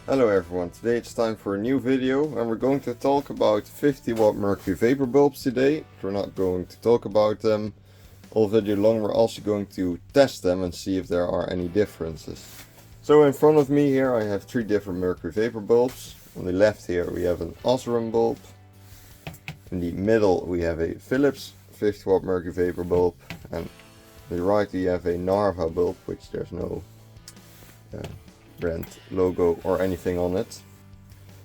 Hello everyone, today it's time for a new video and we're going to talk about 50 watt Mercury Vapour bulbs today. We're not going to talk about them all video long, we're also going to test them and see if there are any differences. So in front of me here I have three different Mercury Vapour bulbs. On the left here we have an Osram bulb. In the middle we have a Philips 50 watt Mercury Vapour bulb. And on the right we have a Narva bulb, which there's no brand logo or anything on it.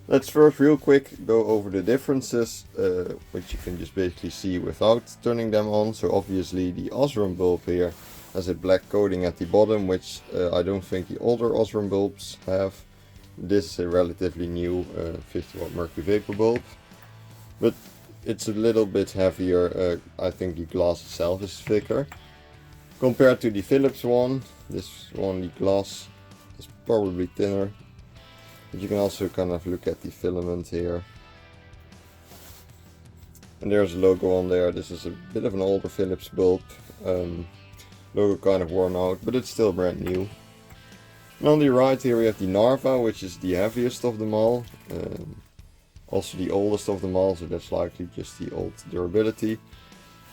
Let's first real quick go over the differences, which you can just basically see without turning them on. So obviously the Osram bulb here has a black coating at the bottom, which I don't think the older Osram bulbs have. This is a relatively new 50 watt Mercury Vapour bulb, but it's a little bit heavier. I think the glass itself is thicker compared to the Philips one. This one, the glass is probably thinner, but you can also kind of look at the filament here, and there's a logo on there. This is a bit of an older Philips bulb, logo kind of worn out, but it's still brand new. And on the right here we have the Narva, which is the heaviest of them all, also the oldest of them all, so that's likely just the old durability. And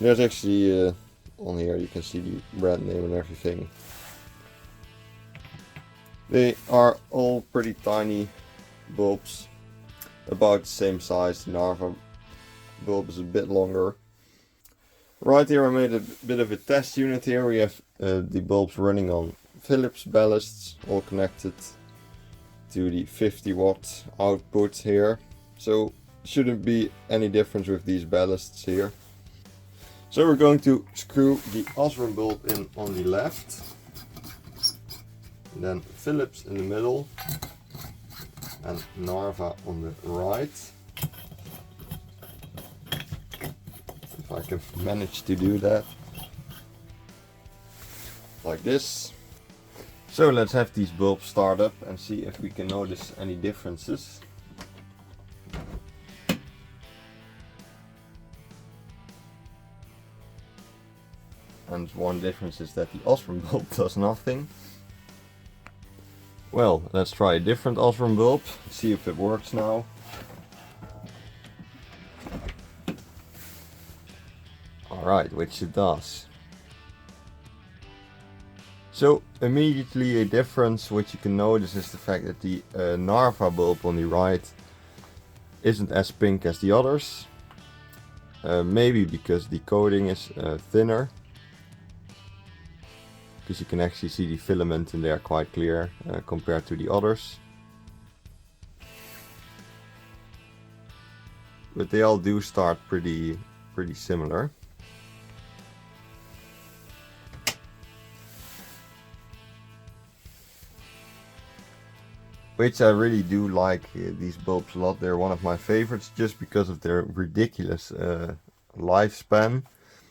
there's actually on here you can see the brand name and everything. They are all pretty tiny bulbs, about the same size. The Narva bulb is a bit longer. Right here I made a bit of a test unit here. We have the bulbs running on Philips ballasts, all connected to the 50 watt output here. So shouldn't be any difference with these ballasts here. So we're going to screw the Osram bulb in on the left. Then Philips in the middle and Narva on the right. If I can manage to do that. Like this. So let's have these bulbs start up and see if we can notice any differences. And one difference is that the Osram bulb does nothing. Well, let's try a different Osram bulb, see if it works now. Alright, which it does. So immediately a difference which you can notice is the fact that the Narva bulb on the right isn't as pink as the others. Maybe because the coating is thinner. Because you can actually see the filament in there quite clear compared to the others. But they all do start pretty similar. Which I really do like these bulbs a lot. They're one of my favorites just because of their ridiculous lifespan.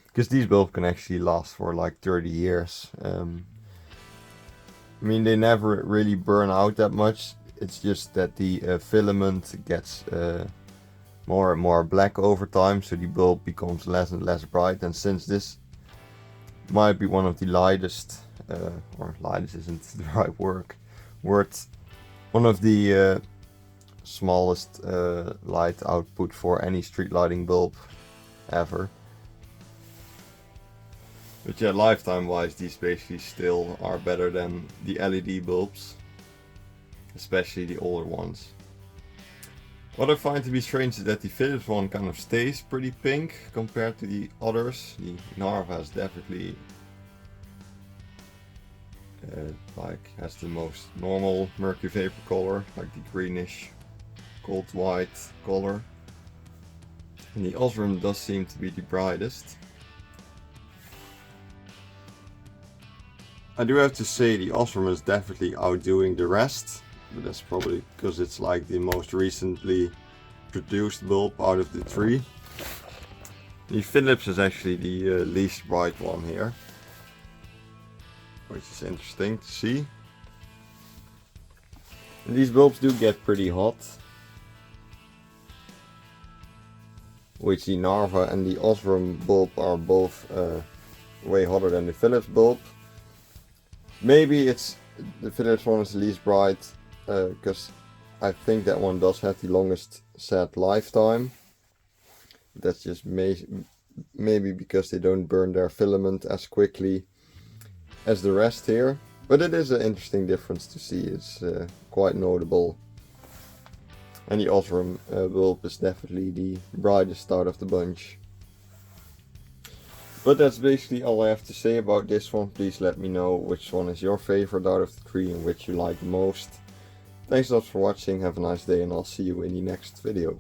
Because these bulbs can actually last for like 30 years. I mean, they never really burn out that much. It's just that the filament gets more and more black over time, so the bulb becomes less and less bright. And since this might be one of the lightest, or lightest isn't the right word, one of the smallest light output for any street lighting bulb ever. But yeah, lifetime wise these basically still are better than the LED bulbs, especially the older ones. What I find to be strange is that the Philips one kind of stays pretty pink compared to the others. The Narva is definitely has the most normal Mercury Vapour color, like the greenish gold white color. And the Osram does seem to be the brightest. I do have to say the Osram is definitely outdoing the rest, but that's probably because it's like the most recently produced bulb out of the three. The Philips is actually the least bright one here, which is interesting to see. And these bulbs do get pretty hot, which the Narva and the Osram bulb are both way hotter than the Philips bulb. Maybe it's the Philips one is the least bright because I think that one does have the longest set lifetime. That's just maybe because they don't burn their filament as quickly as the rest here. But it is an interesting difference to see. It's quite notable. And the Osram bulb is definitely the brightest out of the bunch. But that's basically all I have to say about this one. Please let me know which one is your favorite out of the three and which you like the most. Thanks a lot for watching, have a nice day, and I'll see you in the next video.